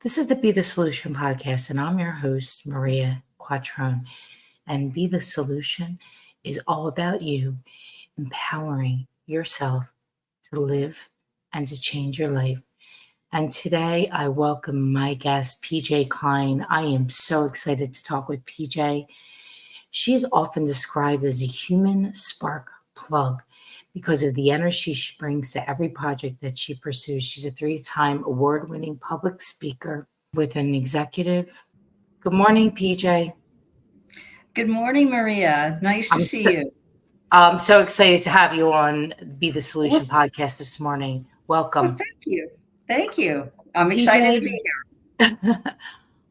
This is the Be the Solution podcast, and I'm your host, Maria Quattrone. And Be the Solution is all about you empowering yourself to live and to change your life. And today I welcome my guest, PJ Cline. I am so excited to talk with PJ. She is often described as a human spark plug because of the energy she brings to every project that she pursues. She's a 3-time award-winning public speaker with an executive. Good morning, PJ. Good morning, Maria. Nice to I'm see so, you. I'm so excited to have you on Be the Solution Well, podcast this morning. Welcome. thank you. Thank you. I'm excited to PJ, be here.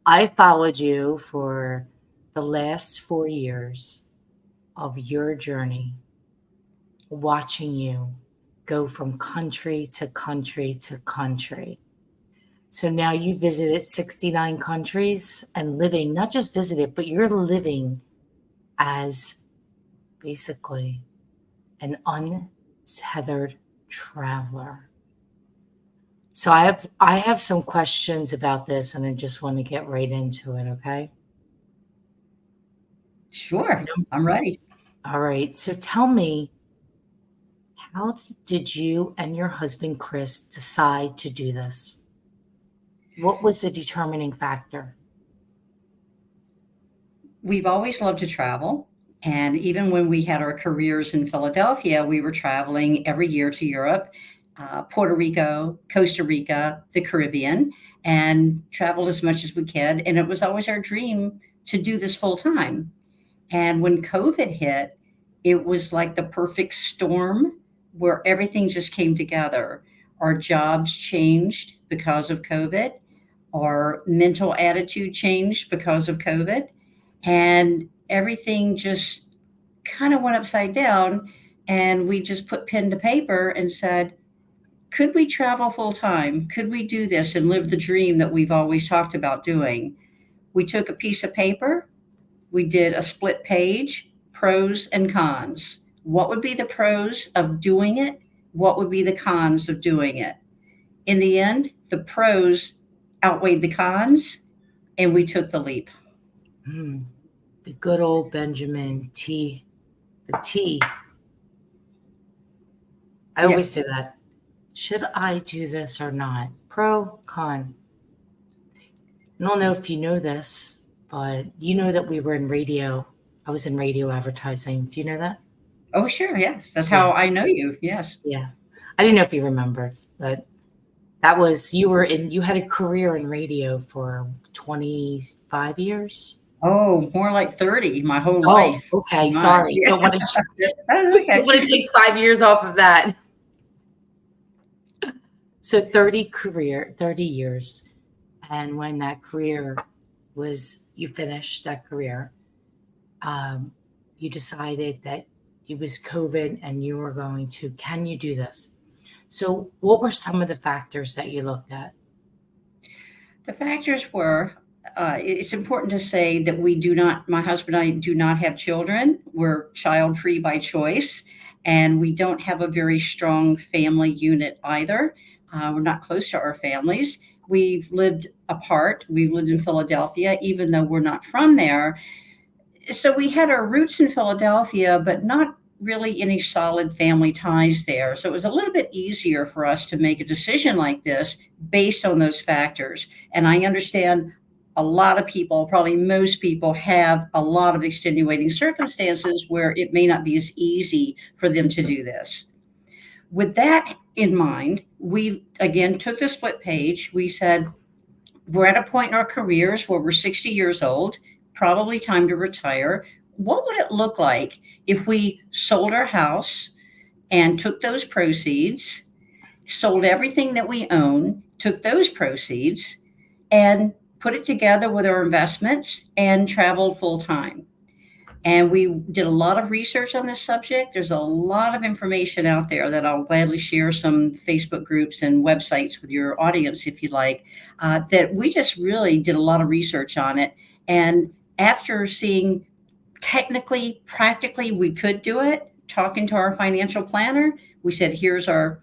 I followed you for the last 4 years of your journey, watching you go from country to country to country. So now you visited 69 countries and living, not just visited, but you're living as basically an untethered traveler. So I have some questions about this and I just want to get right into it, okay? Sure, I'm ready. All right. So tell me, how did you and your husband Chris decide to do this? What was the determining factor? We've always loved to travel. And even when we had our careers in Philadelphia, we were traveling every year to Europe, Puerto Rico, Costa Rica, the Caribbean, and traveled as much as we could. And it was always our dream to do this full time. And when COVID hit, it was like the perfect storm where everything just came together. Our jobs changed because of COVID. Our mental attitude changed because of COVID. And everything just kind of went upside down. And we just put pen to paper and said, could we travel full time? Could we do this and live the dream that we've always talked about doing? We took a piece of paper. We did a split page, pros and cons. What would be the pros of doing it? What would be the cons of doing it? In the end, the pros outweighed the cons, and we took the leap. Hmm. The good old Benjamin T. The T. I Yeah. always say that. Should I do this or not? Pro, con. I don't know if you know this, but you know that we were in radio. I was in radio advertising. Do you know that? Oh, sure. Yes. That's Yeah. how I know you. Yes. Yeah. I didn't know if you remembered, but you had a career in radio for 25 years. Oh, more like 30, my whole Oh, life. okay. Pretty much. Sorry. Yeah. Don't want to That's don't okay. want to take 5 years off of that. So 30 years. And when that career you finished that career, um, you decided that it was COVID and you were can you do this? So what were some of the factors that you looked at? The factors were, it's important to say that my husband and I do not have children. We're child free by choice, and we don't have a very strong family unit either. We're not close to our families. We've lived apart. We've lived in Philadelphia, even though we're not from there. So we had our roots in Philadelphia, but not really any solid family ties there. So it was a little bit easier for us to make a decision like this based on those factors. And I understand a lot of people, probably most people, have a lot of extenuating circumstances where it may not be as easy for them to do this. With that in mind, we again took the split page. We said, we're at a point in our careers where we're 60 years old, probably time to retire. What would it look like if we sold our house and took those proceeds, sold everything that we own, took those proceeds, and put it together with our investments and traveled full time? And we did a lot of research on this subject. There's a lot of information out there that I'll gladly share some Facebook groups and websites with your audience if you like, that we just really did a lot of research on it. And after seeing technically, practically, we could do it, talking to our financial planner, we said, here's our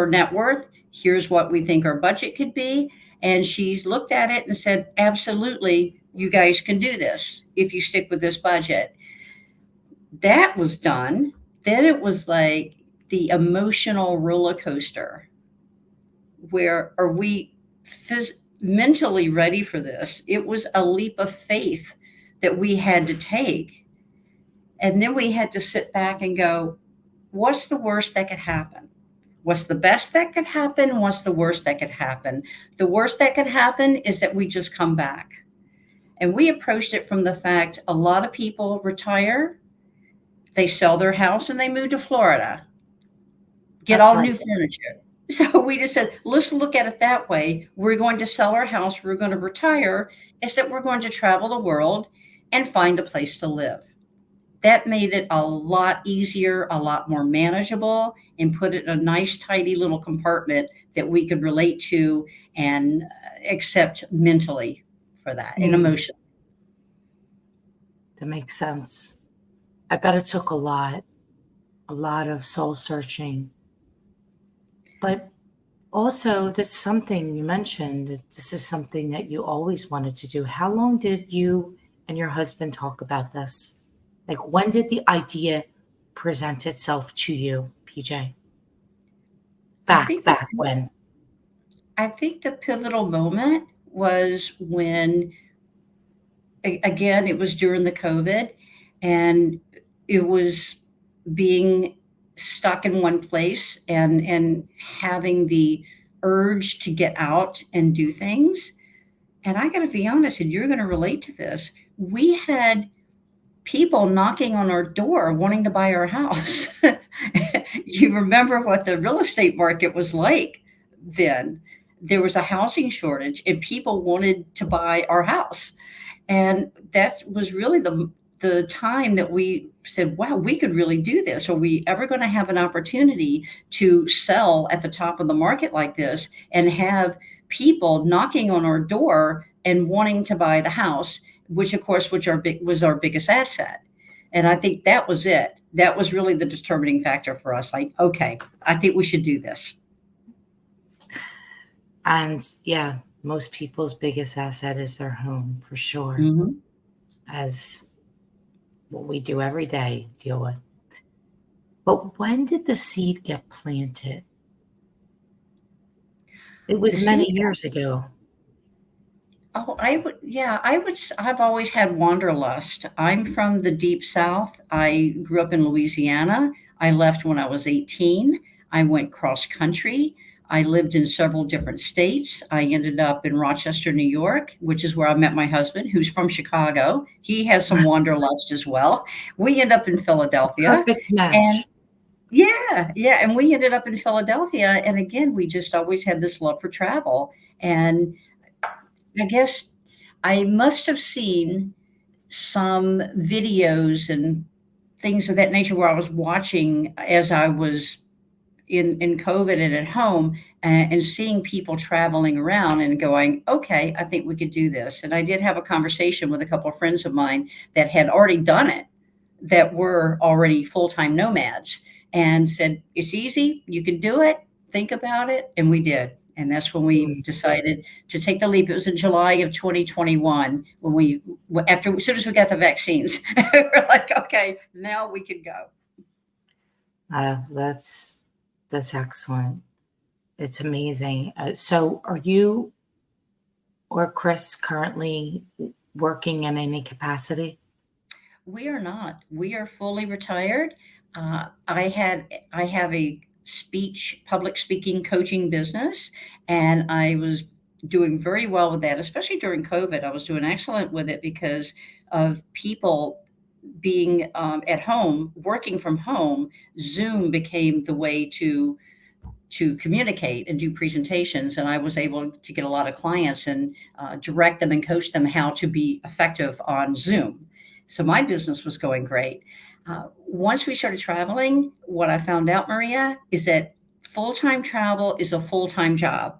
net worth, here's what we think our budget could be. And she's looked at it and said, absolutely, you guys can do this if you stick with this budget. That was done. Then it was like the emotional roller coaster. Where are we mentally ready for this? It was a leap of faith that we had to take. And then we had to sit back and go, what's the worst that could happen? What's the best that could happen? What's the worst that could happen? The worst that could happen is that we just come back. And we approached it from the fact a lot of people retire, they sell their house and they move to Florida, get That's all right. new furniture. So we just said, let's look at it that way. We're going to sell our house, we're going to retire, except we're going to travel the world and find a place to live. That made it a lot easier, a lot more manageable, and put it in a nice, tidy little compartment that we could relate to and accept mentally for that and Mm, emotionally. that makes sense. I bet it took a lot of soul searching. But also, that's something you mentioned. That this is something that you always wanted to do. How long did you and your husband talk about this? Like, when did the idea present itself to you, PJ? I think the Back when? I think the pivotal moment was when again it was during the COVID, and it was being stuck in one place and having the urge to get out and do things. And I got to be honest, and you're going to relate to this. We had people knocking on our door wanting to buy our house. You remember what the real estate market was like then. There was a housing shortage and people wanted to buy our house. And that was really the time that we said, wow, we could really do this. Are we ever going to have an opportunity to sell at the top of the market like this and have people knocking on our door and wanting to buy the house, which of course was our biggest asset. And I think that was it. That was really the determining factor for us. Like, okay, I think we should do this. And yeah, most people's biggest asset is their home, for sure, Mm-hmm. as what we do every day deal with. But when did the seed get planted? It The was many seed. years ago. Oh, I would, yeah, I've always had wanderlust. I'm from the deep South. I grew up in Louisiana. I left when I was 18. I went cross country. I lived in several different states. I ended up in Rochester, New York, which is where I met my husband, who's from Chicago. He has some wanderlust as well. We end up in Philadelphia. Perfect And match. yeah, yeah. And we ended up in Philadelphia. And again, we just always had this love for travel. And I guess I must have seen some videos and things of that nature where I was watching as I was in COVID and at home, and seeing people traveling around and going, okay, I think we could do this. And I did have a conversation with a couple of friends of mine that had already done it, that were already full-time nomads, and said, it's easy, you can do it, think about it. And we did. And that's when we Mm. decided to take the leap. It was in July of 2021 when as soon as we got the vaccines, we're like, okay, now we can go. That's excellent. It's amazing. So, are you or Chris currently working in any capacity? We are not. We are fully retired. I have a public speaking coaching business, and I was doing very well with that, especially during COVID. I was doing excellent with it because of people being at home, working from home. Zoom became the way to communicate and do presentations, and I was able to get a lot of clients and direct them and coach them how to be effective on Zoom. So my business was going great. Once we started traveling, what I found out, Maria, is that full-time travel is a full-time job.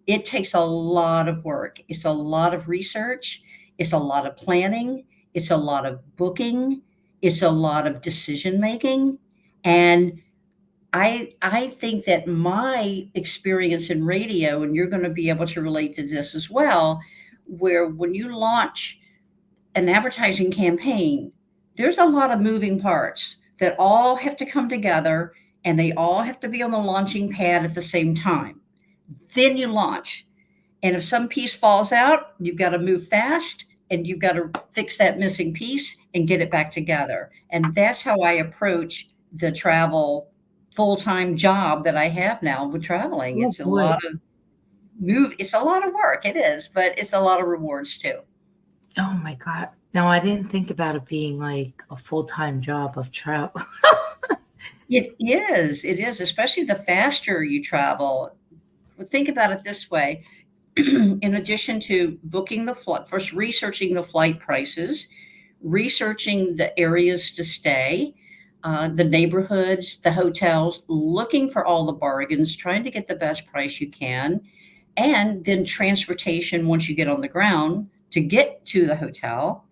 It takes a lot of work. It's a lot of research. It's a lot of planning. It's a lot of booking. It's a lot of decision making. And I think that my experience in radio, and you're going to be able to relate to this as well, where when you launch an advertising campaign, there's a lot of moving parts that all have to come together and they all have to be on the launching pad at the same time. Then you launch. And if some piece falls out, you've got to move fast and you've got to fix that missing piece and get it back together. And that's how I approach the travel full-time job that I have now with traveling. Oh It's a boy. lot of it's a lot of work. It is, but it's a lot of rewards too. Oh my God. No, I didn't think about it being like a full-time job of travel. It is, especially the faster you travel. Well, think about it this way. In addition to booking the flight, first researching the flight prices, researching the areas to stay, the neighborhoods, the hotels, looking for all the bargains, trying to get the best price you can, and then transportation once you get on the ground to get to the hotel.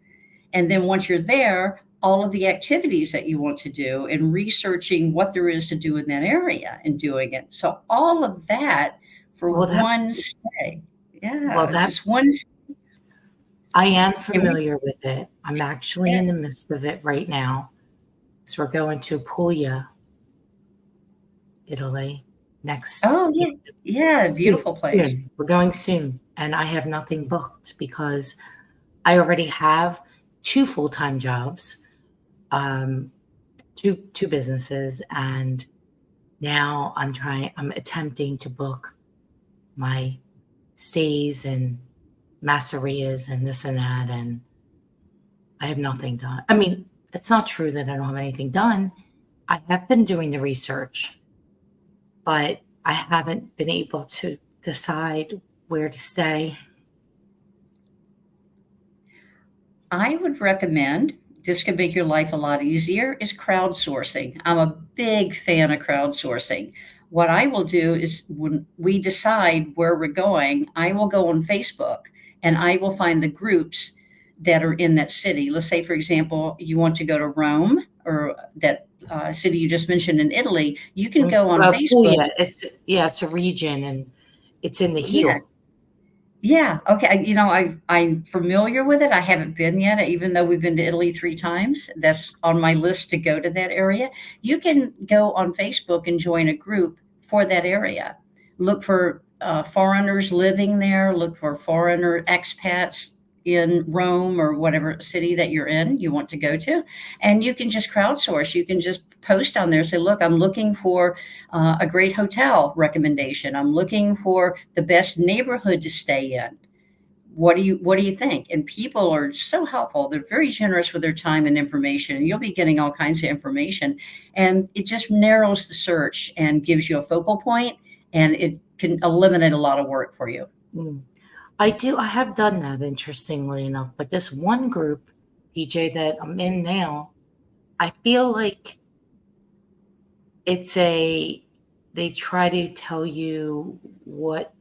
And then once you're there, all of the activities that you want to do and researching what there is to do in that area and doing it. So all of that for Well, that one stay. well Yeah, that just one. I am And we, familiar with it. I'm actually yeah. in the midst of it right now. So we're going to Puglia, Italy, next Oh, yeah. Yeah, soon. beautiful place. Soon. We're going soon, and I have nothing booked because I already have two full-time jobs, um, two businesses, and now I'm attempting to book my stays and masserias and this and that, and I have nothing done. I mean, it's not true that I don't have anything done. I have been doing the research, but I haven't been able to decide where to stay. I would recommend, this could make your life a lot easier, is crowdsourcing. I'm a big fan of crowdsourcing. What I will do is when we decide where we're going, I will go on Facebook and I will find the groups that are in that city. Let's say, for example, you want to go to Rome or that city you just mentioned in Italy. You can go on Facebook. Puglia, it's a region and it's in the Yeah, heel. yeah, okay, I'm familiar with it, I haven't been yet, even though we've been to Italy 3 times, that's on my list to go to that area. You can go on Facebook and join a group for that area. Look for, foreigners living there, look for foreigner expats in Rome or whatever city that you're in, you want to go to, and you can just crowdsource, you can just post on there, say, "Look, I'm looking for a great hotel recommendation. I'm looking for the best neighborhood to stay in. What do you think?" And people are so helpful. They're very generous with their time and information. And you'll be getting all kinds of information. And it just narrows the search and gives you a focal point, and it can eliminate a lot of work for you. Mm. I have done that, interestingly enough, but this one group, PJ, that I'm in now, I feel like it's a they try to tell you what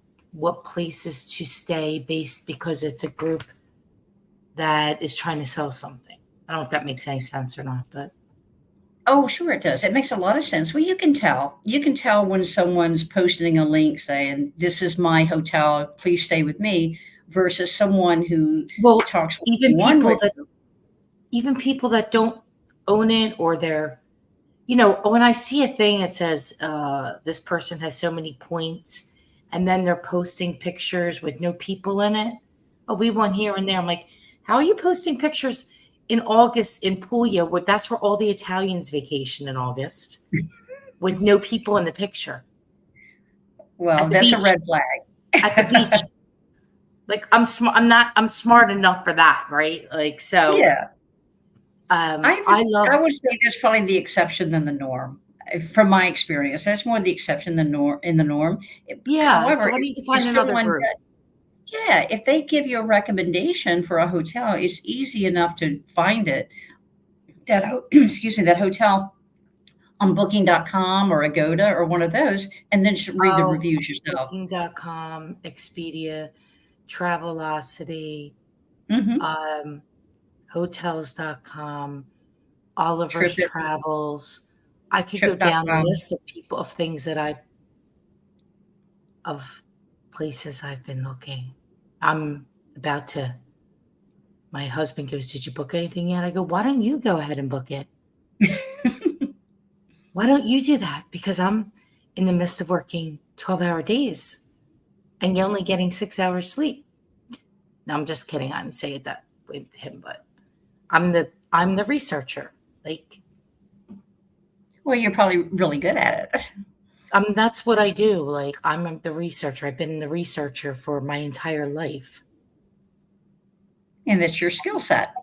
places to stay based because it's a group that is trying to sell something. I don't know if that makes any sense or not, but Oh, sure it does. It makes a lot of sense. Well, you can tell. You can tell when someone's posting a link saying, "This is my hotel, please stay with me," versus someone who well, talks even one people way. that even people that don't own it or they're when I see a thing that says this person has so many points and then they're posting pictures with no people in it. Oh, we won here and there. I'm like, how are you posting pictures in August in Puglia? That's where all the Italians vacation in August with no people in the picture at Well, the that's a beach. red At the flag. beach, like I'm smart. I'm smart enough for that, right? Like so. Yeah. I love. I would say that's probably the exception than the norm, from my experience. That's more the exception than the norm. Yeah, However, so I need to if find another someone group. does, yeah, if they give you a recommendation for a hotel, it's easy enough to find it. Excuse me, that hotel on Booking.com or Agoda or one of those, and then just read the Oh, reviews yourself. Booking.com, Expedia, Travelocity, Mhm. um, Hotels.com, Oliver's Trip it. Travels. I could go down a Trip.com. list of people, of things that of places I've been looking. I'm about to, my husband goes, "Did you book anything yet?" I go, "Why don't you go ahead and book it? Why don't you do that?" Because I'm in the midst of working 12-hour days and you're only getting 6 hours sleep. No, I'm just kidding. I didn't say it that with him, but I'm the researcher. Like, Well, you're probably really good at it. that's what I do. Like, I'm the researcher. I've been the researcher for my entire life. And that's your skill set.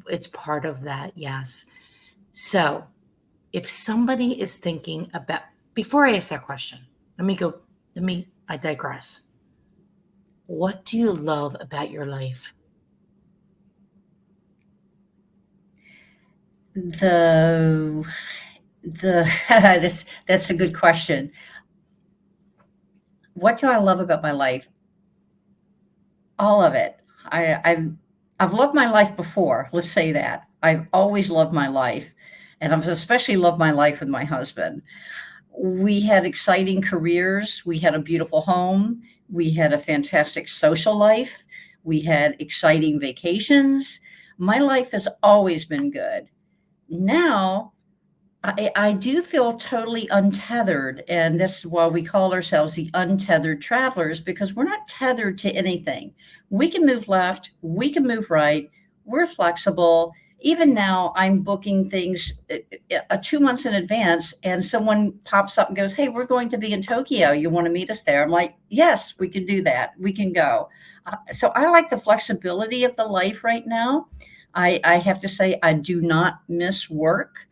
It's part of that, yes. So, if somebody is thinking about, before I ask that question, I digress. What do you love about your life? The that's a good question. What do I love about my life? All of it. I've loved my life before. Let's say that. I've always loved my life, and I've especially loved my life with my husband. We had exciting careers. We had a beautiful home. We had a fantastic social life. We had exciting vacations. My life has always been good. Now, I do feel totally untethered, and that's why we call ourselves the untethered travelers, because we're not tethered to anything. We can move left, we can move right, we're flexible. Even now, I'm booking things 2 months in advance, and someone pops up and goes, "Hey, we're going to be in Tokyo. You want to meet us there?" I'm like, "Yes, we can do that. We can go." So I like the flexibility of the life right now. I have to say, I do not miss work.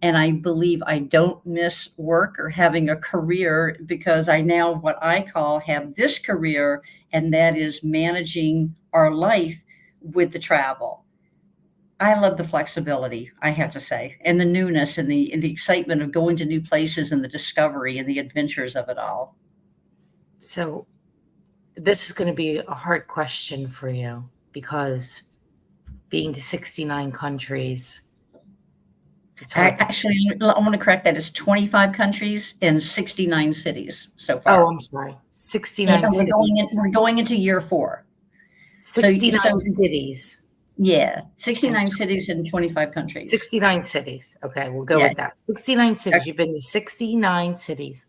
And I believe I don't miss work or having a career, because I now, what I call, have this career, and that is managing our life with the travel. I love the flexibility, I have to say, and the newness and the excitement of going to new places and the discovery and the adventures of it all. So, this is going to be a hard question for you because being to 69 countries, it's hard to. Actually, I want to correct that. It's 25 countries and 69 cities so Oh, far. I'm sorry. And 69 we're cities. going into year 4. So 69 cities. yeah, And 69 cities in 25 countries. 69 cities. Okay, we'll go Yeah. with that. 69 cities. You've been to 69 cities.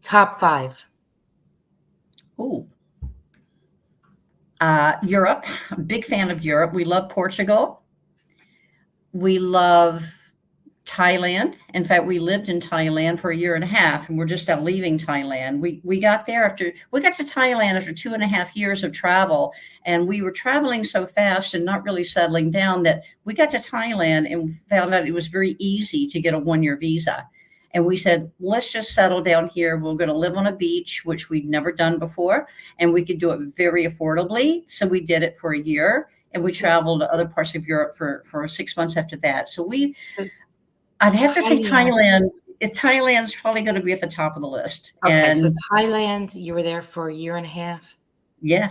Top 5. Ooh. Europe. I'm a big fan of Europe. We love Portugal. We love Thailand. In fact, we lived in Thailand for a year and a half, and we're just now leaving Thailand. We got to Thailand after 2.5 years of travel, and we were traveling so fast and not really settling down that we got to Thailand and found out it was very easy to get a 1-year visa. And we said, let's just settle down here. We're going to live on a beach, which we'd never done before, and we could do it very affordably. So we did it for a year, and we So, traveled to other parts of Europe for 6 months after that. so I'd have to say Thailand. Thailand. Thailand's probably going to be at the top of the list. Okay, so And Thailand, you were there for a year and a half. yeah,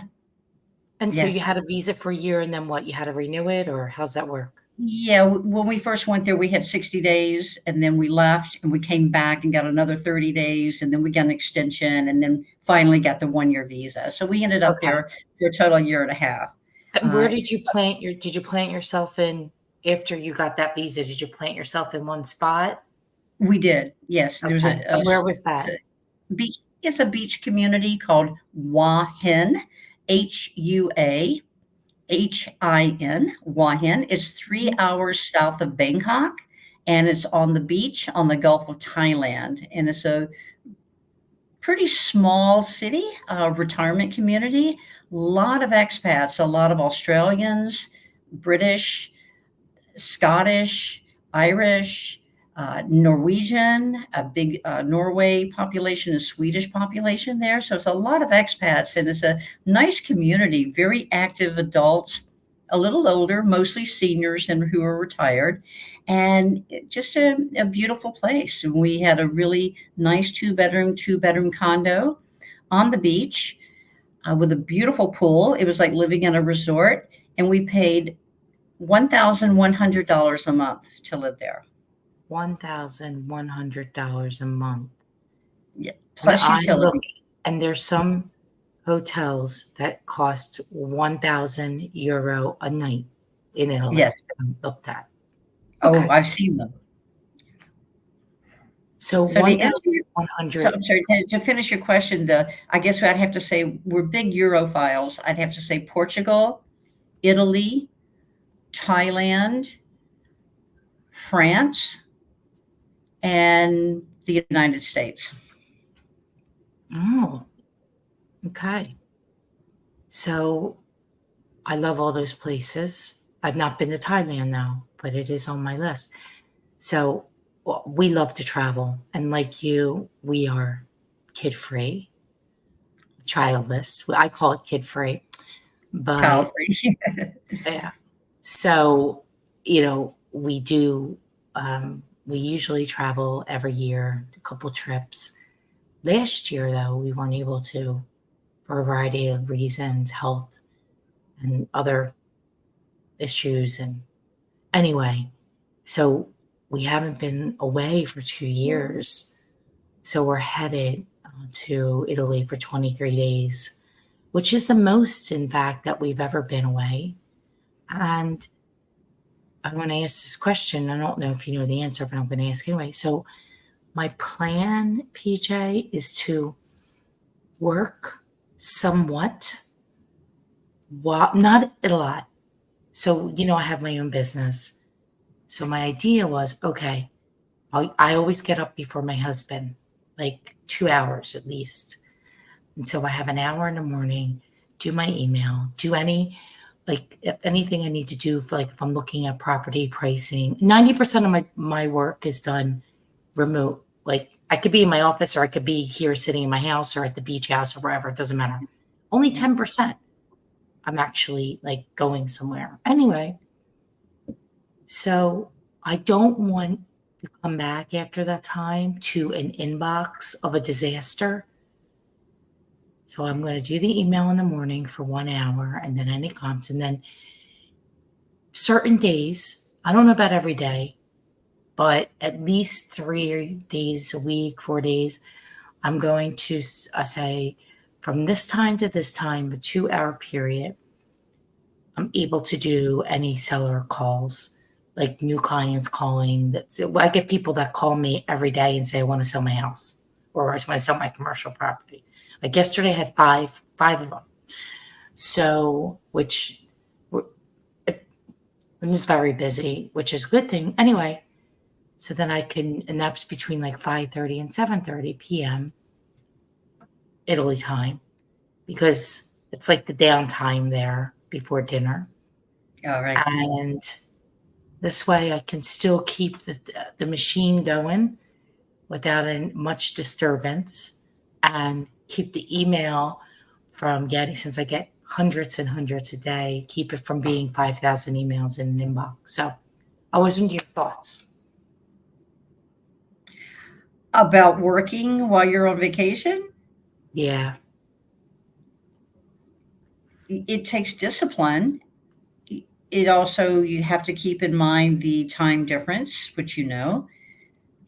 And so you yes. had a visa for a year and then what? You had to renew it or how's that work? Yeah, when we first went there, we had 60 days, and then we left and we came back and got another 30 days, and then we got an extension, and then finally got the 1-year visa. So we ended up Okay. there for a total year and a half. And where Uh, did you plant yourself in after you got that visa? Did you plant yourself in one spot? we did, yes. There's Okay. And where was s- that? beach. It's a beach community called Hua Hin, Huahin. Wahin. It's 3 hours south of Bangkok, and it's on the beach on the Gulf of Thailand. And it's a pretty small city, retirement community. A lot of expats, a lot of Australians, British, Scottish, Irish, Norwegian, a big Norway population, a Swedish population there. So it's a lot of expats, and it's a nice community, very active adults, a little older, mostly seniors and who are retired, and just a beautiful place. And we had a really nice two bedroom condo on the beach with a beautiful pool. It was like living in a resort, and we paid $1,100 a month to live there. $1,100 a month. Yeah, And plus I'm utility. looking, and there's some hotels that cost €1,000 a night in Italy. Yes. I looked at. Oh, Okay. I've seen them. So So to answer your so 1,100. I'm sorry, to finish your question, I guess I'd have to say we're big Europhiles. I'd have to say Portugal, Italy, Thailand, France, and the United States. Oh, okay. So I love all those places. I've not been to Thailand though, but it is on my list. So well, we love to travel. And like you, we are kid free, childless. I call it kid free. Child But free. yeah. So, we usually travel every year, a couple trips. Last year, though, we weren't able to for a variety of reasons, health and other issues. And anyway, so we haven't been away for 2 years. So we're headed to Italy for 23 days, which is the most, in fact, that we've ever been away. And I'm going to ask this question. I don't know if you know the answer, but I'm going to ask anyway. So, my plan, PJ, is to work somewhat, while not a lot. So, I have my own business. So, my idea was okay, I always get up before my husband, like 2 hours at least. And so I have an hour in the morning, do my email, do any, like, if anything I need to do for, like, if I'm looking at property pricing. 90% of my work is done remote. Like, I could be in my office or I could be here sitting in my house or at the beach house or wherever. It doesn't matter. Only 10% I'm actually like going somewhere. Anyway, so I don't want to come back after that time to an inbox of a disaster. So I'm going to do the email in the morning for 1 hour and then any comps. And then certain days, I don't know about every day, but at least 3 days a week, 4 days, I'm going to say from this time to this time, a 2 hour period, I'm able to do any seller calls, like new clients calling. I get people that call me every day and say, I want to sell my house or I want to sell my commercial property. Like yesterday, I had five of them. So, which it was very busy, which is a good thing. Anyway, so then and that's between like 5:30 and 7:30 p.m. Italy time, because it's like the downtime there before dinner. All right. And this way I can still keep the machine going without much disturbance and keep the email from getting, since I get hundreds and hundreds a day, keep it from being 5,000 emails in an inbox. So I wasn't your thoughts. About working while you're on vacation? Yeah. It takes discipline. It also, you have to keep in mind the time difference, which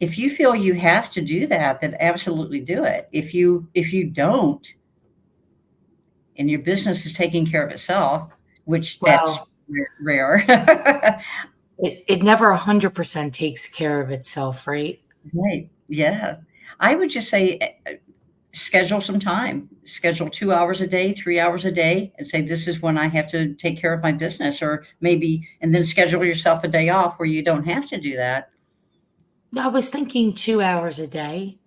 if you feel you have to do that, then absolutely do it. If you don't, and your business is taking care of itself, which that's Well, rare. it never 100% takes care of itself, right? Right. Yeah. I would just say schedule some time, schedule 2 hours a day, 3 hours a day, and say, this is when I have to take care of my business, or maybe, and then schedule yourself a day off where you don't have to do that. I was thinking 2 hours a day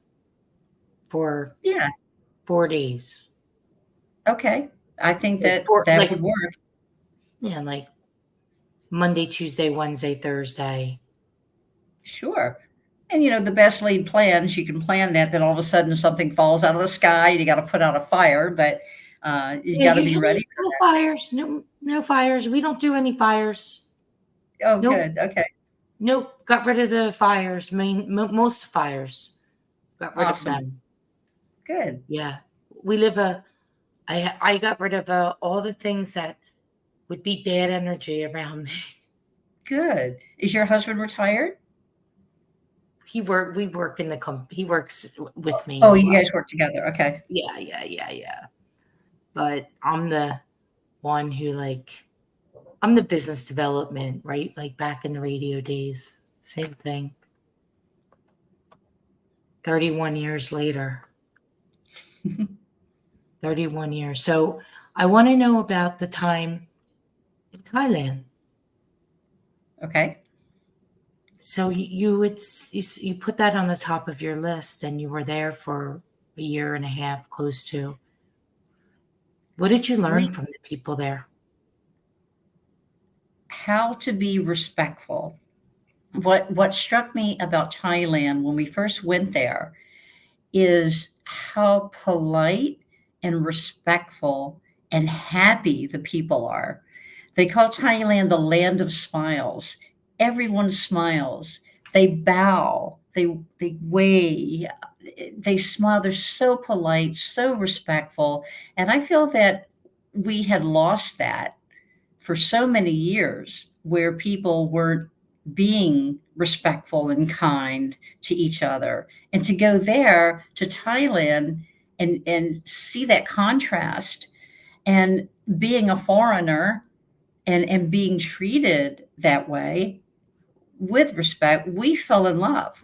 for Yeah. 4 days. Okay. I think Like that four, that like, would work. yeah, like Monday, Tuesday, Wednesday, Thursday. Sure. And the best laid plans, you can plan that, then all of a sudden something falls out of the sky and you got to put out a fire, but you Yeah, got to be ready usually for no fires. No fires. We don't do any fires. that. Oh, Nope. good. Okay. Nope. Got rid of the fires. Most fires. Got rid of Awesome. them. Good. Yeah. We live I got rid of all the things that would be bad energy around me. Good. Is your husband retired? we work in the he works with me Oh, as you well. guys work together. Okay. Yeah. But I'm the one who like I'm the business development, right? Like back in the radio days. Same thing. 31 years later. 31 years. So I want to know about the time in Thailand. Okay. So you put that on the top of your list, and you were there for a year and a half, close to. What did you learn We from the people there? How to be respectful. What struck me about Thailand when we first went there is how polite and respectful and happy the people are. They call Thailand the land of smiles. Everyone smiles. They bow. They wave. They smile. They're so polite, so respectful. And I feel that we had lost that for so many years where people weren't being respectful and kind to each other. And to go there to Thailand and see that contrast and being a foreigner and being treated that way with respect, we fell in love.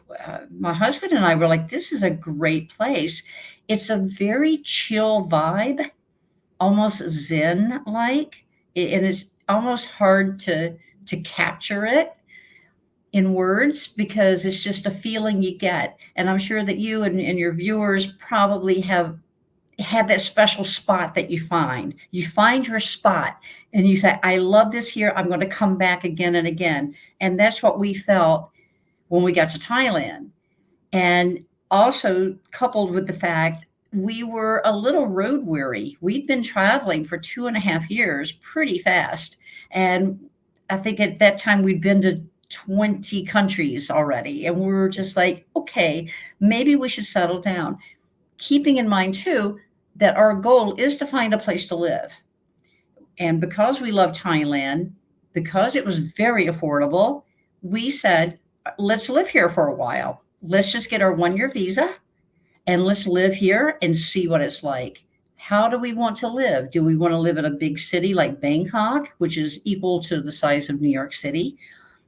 My husband and I were like, this is a great place. It's a very chill vibe, almost zen like, and it's almost hard to capture it in words because it's just a feeling you get. And I'm sure that you and your viewers probably have had that special spot that you find your spot and you say, I love this here, I'm going to come back again and again. And that's what we felt when we got to Thailand. And also coupled with the fact we were a little road weary. We'd been traveling for 2.5 years pretty fast. And I think at that time we'd been to 20 countries already. And we were just like, okay, maybe we should settle down. Keeping in mind, too, that our goal is to find a place to live. And because we love Thailand, because it was very affordable, we said, let's live here for a while. Let's just get our 1 year visa and let's live here and see what it's like. How do we want to live? Do we want to live in a big city like Bangkok, which is equal to the size of New York City?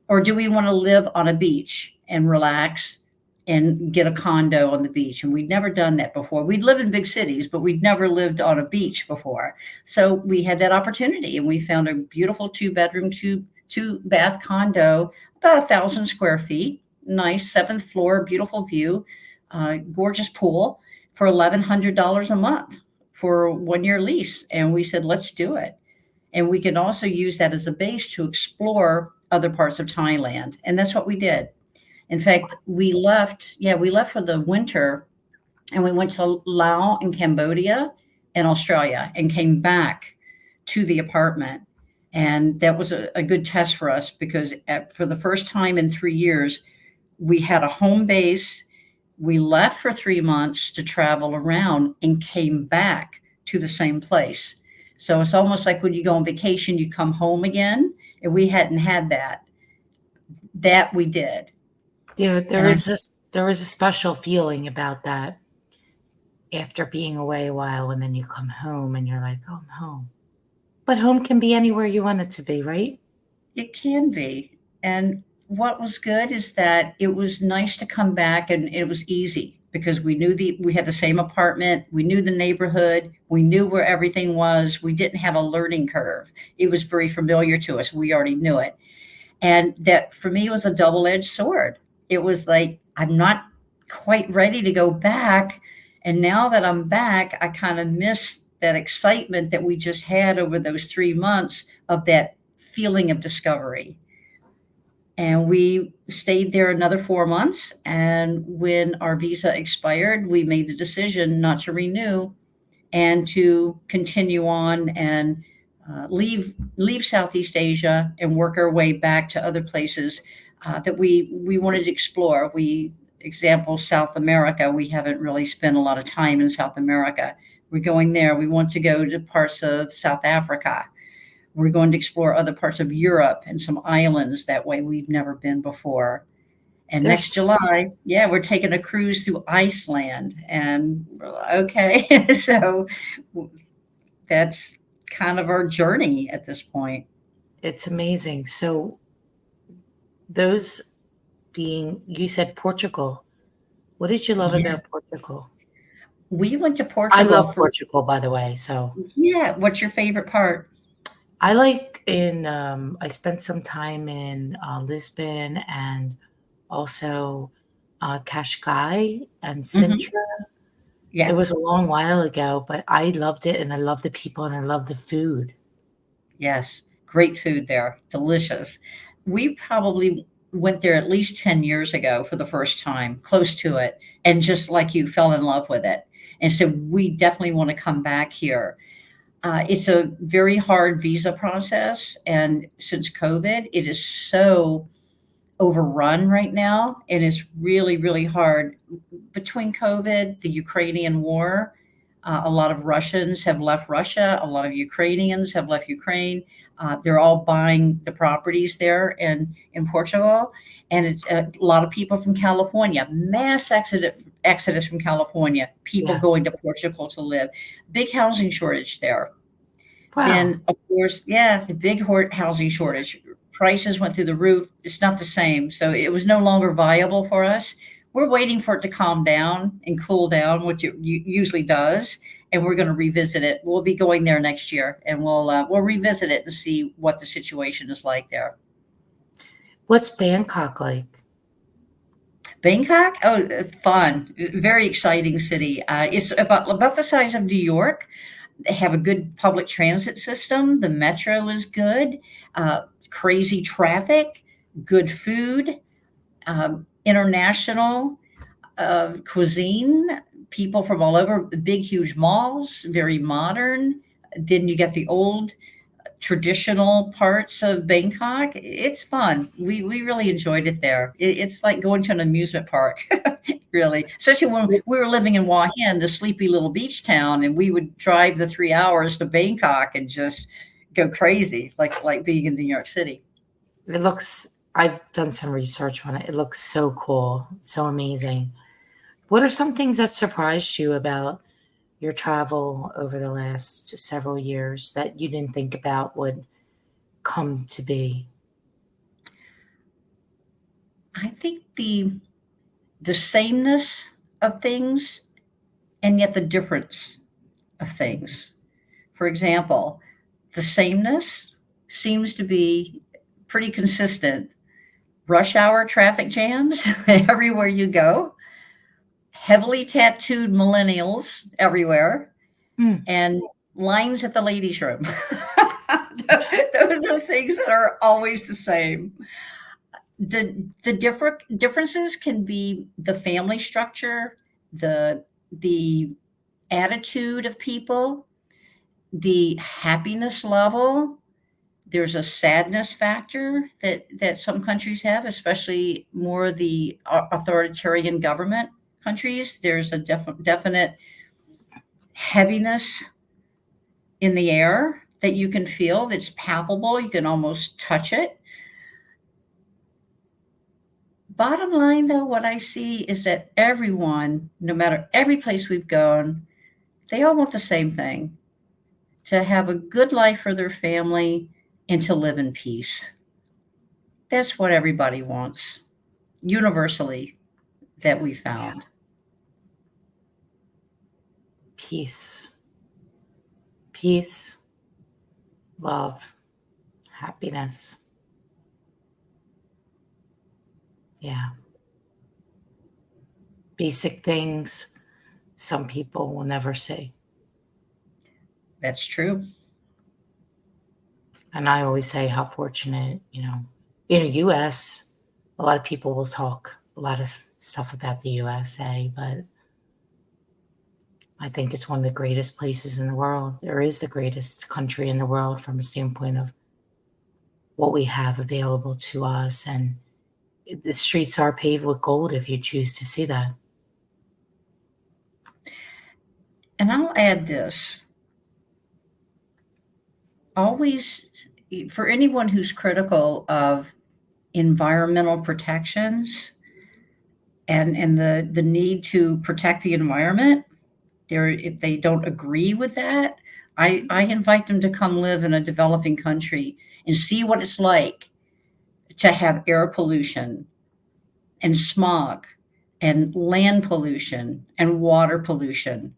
Or do we want to live on a beach and relax and get a condo on the beach? And we'd never done that before. We'd live in big cities, but we'd never lived on a beach before. So we had that opportunity and we found a beautiful 2-bedroom, two bath condo, about 1,000 square feet, nice 7th floor, beautiful view, gorgeous pool for $1,100 a month for a 1 year lease. And we said, let's do it. And we can also use that as a base to explore other parts of Thailand. And that's what we did. In fact, we left for the winter and we went to Laos and Cambodia and Australia and came back to the apartment. And that was a good test for us because for the first time in 3 years, we had a home base. We left for 3 months to travel around and came back to the same place. So it's almost like when you go on vacation, you come home again. And we hadn't had that. That we did. There And I is a special feeling about that after being away a while, and then you come home and you're like, oh, I'm home. But home can be anywhere you want it to be, right? It can be. And what was good is that it was nice to come back and it was easy because we had the same apartment, we knew the neighborhood, we knew where everything was. We didn't have a learning curve. It was very familiar to us. We already knew it. And that for me was a double-edged sword. It was like, I'm not quite ready to go back. And now that I'm back, I kind of miss that excitement that we just had over those 3 months of that feeling of discovery. And we stayed there another 4 months. And when our visa expired, we made the decision not to renew and to continue on and leave Southeast Asia and work our way back to other places that we wanted to explore. Example, South America. We haven't really spent a lot of time in South America. We're going there. We want to go to parts of South Africa. We're going to explore other parts of Europe and some islands that way we've never been before. And next There's July, yeah, we're taking a cruise through Iceland. And we're like, okay, so that's kind of our journey at this point. it's amazing. So those being, you said Portugal. What did you love Yeah, about Portugal? we went to I love Portugal for, Portugal, by the way. So yeah. What's your favorite part? I like in, I spent some time in Lisbon and also Cascais and Hmm. Sintra. It Yeah. was a long while ago, but I loved it and I love the people and I love the food. Yes, great food there, delicious. We probably went there at least 10 years ago for the first time, close to it, and just like you, fell in love with it. And so we definitely want to come back here. It's a very hard visa process, and since COVID, it is so overrun right now, and it's really, really hard. Between COVID, the Ukrainian war, a lot of Russians have left Russia, a lot of Ukrainians have left Ukraine. They're all buying the properties there in Portugal. And it's a lot of people from California, mass exodus from California, people Yeah. going to Portugal to live. Big housing shortage there. Wow. Then, of course, yeah, the big housing shortage. Prices went through the roof. It's not the same. So it was no longer viable for us. We're waiting for it to calm down and cool down, which it usually does. And we're going to revisit it. We'll be going there next year, and we'll revisit it and see what the situation is like there. What's Bangkok like? Bangkok, oh, it's fun, very exciting city. It's about the size of New York. They have a good public transit system. The metro is good. Crazy traffic, good food, international cuisine. People from all over. Big, huge malls. Very modern. Then you get the old traditional parts of Bangkok. It's fun. We really enjoyed it there. It's like going to an amusement park, really. Especially when we were living in Hua Hin, the sleepy little beach town, and we would drive the 3 hours to Bangkok and just go crazy, like being in New York City. It looks, I've done some research on it. It looks so cool, so amazing. What are some things that surprised you about your travel over the last several years that you didn't think about would come to be? I think the sameness of things and yet the difference of things. For example, the sameness seems to be pretty consistent. Rush hour traffic jams everywhere you go, heavily tattooed millennials everywhere, Hmm. and lines at the ladies' room. Those are things that are always the same. The differences can be the family structure, the attitude of people, the happiness level. There's a sadness factor that some countries have, especially more the authoritarian government countries. There's a definite heaviness in the air that you can feel, that's palpable. You can almost touch it. Bottom line, though, what I see is that everyone, no matter every place we've gone, they all want the same thing: to have a good life for their family and to live in peace. That's what everybody wants, universally, that we found. Peace, peace, love, happiness. Yeah. Basic things some people will never see. That's true. And I always say how fortunate, in the US, a lot of people will talk a lot of stuff about the USA, but I think it's one of the greatest places in the world. There is the greatest country in the world from a standpoint of what we have available to us. And the streets are paved with gold if you choose to see that. And I'll add this: always, for anyone who's critical of environmental protections, and the need to protect the environment. If they don't agree with that, I invite them to come live in a developing country and see what it's like to have air pollution and smog and land pollution and water pollution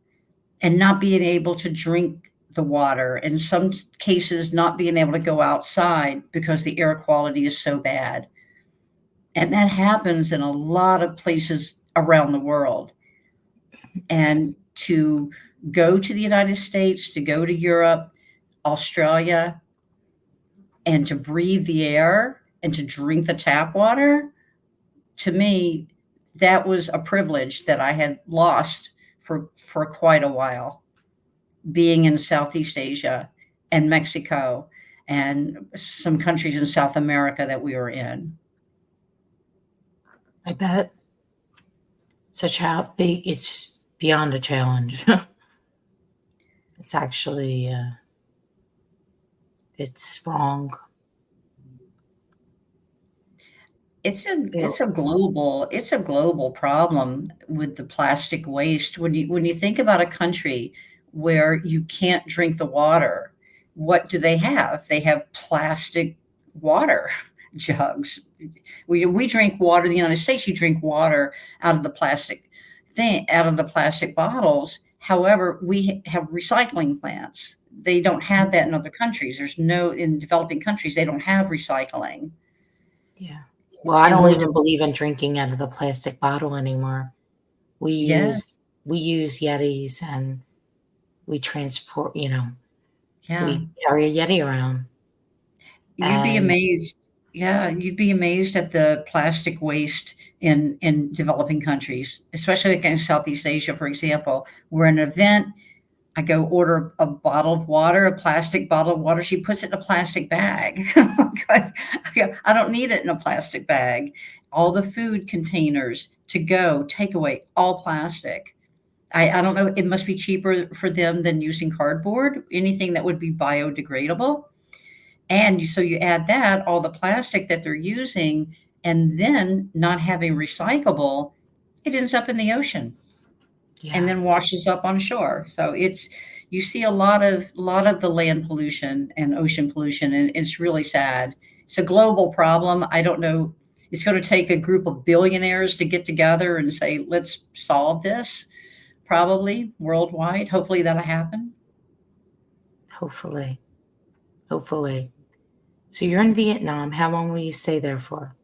and not being able to drink the water, in some cases not being able to go outside because the air quality is so bad. And that happens in a lot of places around the world. And to go to the United States, to go to Europe, Australia, and to breathe the air and to drink the tap water, to me, that was a privilege that I had lost for quite a while, being in Southeast Asia and Mexico and some countries in South America that we were in. I bet it's beyond a challenge. It's actually, it's wrong. It's a global problem with the plastic waste. When you think about a country where you can't drink the water, what do they have? They have plastic water jugs. We drink water in the United States. You drink water out of the plastic bottles. However, we have recycling plants. They don't have that in other countries. In developing countries, they don't have recycling. Yeah. Well, I And don't we're even believe in drinking out of the plastic bottle anymore. We Yeah, use we use Yetis, and we transport, yeah. we carry a Yeti around. You'd be And amazed. Yeah, you'd be amazed at the plastic waste in developing countries, especially like in Southeast Asia, for example. We're in an event, I go order a bottle of water, a plastic bottle of water. She puts it in a plastic bag. I don't need it in a plastic bag. All the food containers to go, takeaway, all plastic. I don't know. It must be cheaper for them than using cardboard, anything that would be biodegradable. And so you add that, all the plastic that they're using, and then not having recyclable, it ends up in the ocean and yeah, then washes up on shore. So you see a lot of the land pollution and ocean pollution, and it's really sad. It's a global problem. I don't know. It's going to take a group of billionaires to get together and say, let's solve this, probably worldwide. Hopefully that'll happen. hopefully. Hopefully. So you're in Vietnam. How long will you stay there for?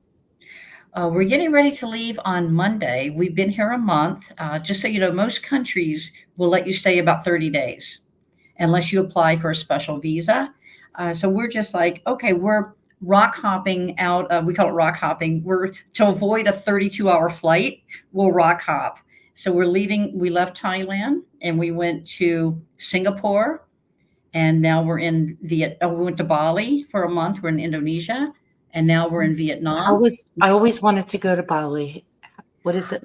We're getting ready to leave on Monday. We've been here a month. Just so you know, most countries will let you stay about 30 days unless you apply for a special visa. So we're just like, okay, we're rock hopping out. We call it rock hopping. We're to avoid a 32-hour flight, we'll rock hop. So we're leaving. We left Thailand and we went to Singapore, and now we're in Viet. We went to Bali for a month. We're in Indonesia, and now we're in Vietnam. I always wanted to go to Bali. What is it?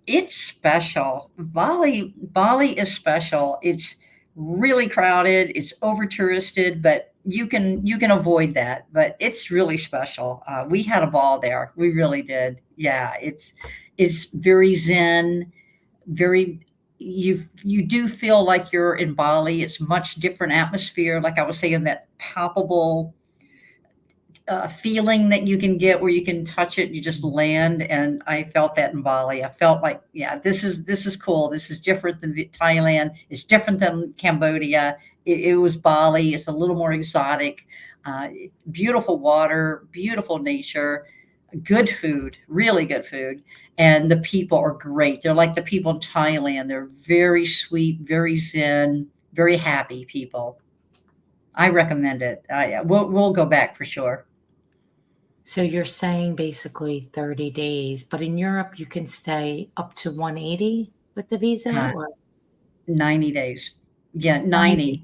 It's special. Bali is special. It's really crowded. It's over touristed, but you can avoid that. But it's really special. We had a ball there. We really did. Yeah, it's very zen. Very you do feel like you're in Bali. It's much different atmosphere. Like I was saying, that palpable feeling that you can get where you can touch it, you just land. And I felt that in Bali. I felt like, yeah, this is cool. This is different than Thailand. It's different than Cambodia. It was Bali. It's a little more exotic. Uh, Beautiful water, beautiful nature, good food, really good food. And the people are great. They're like the people in Thailand. They're very sweet, very zen, very happy people. I recommend it. We'll go back for sure. So you're saying basically 30 days, but in Europe you can stay up to 180 with the visa, Uh, or 90 days. Yeah, 90? 90.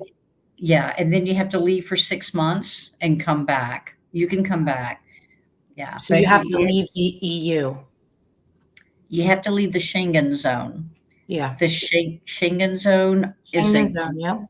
Yeah, and then you have to leave for 6 months and come back. You can come back. Yeah, So you but have to leave the EU. you have to leave the Schengen zone. Yeah. The Schengen zone is Schengen a zone, yep.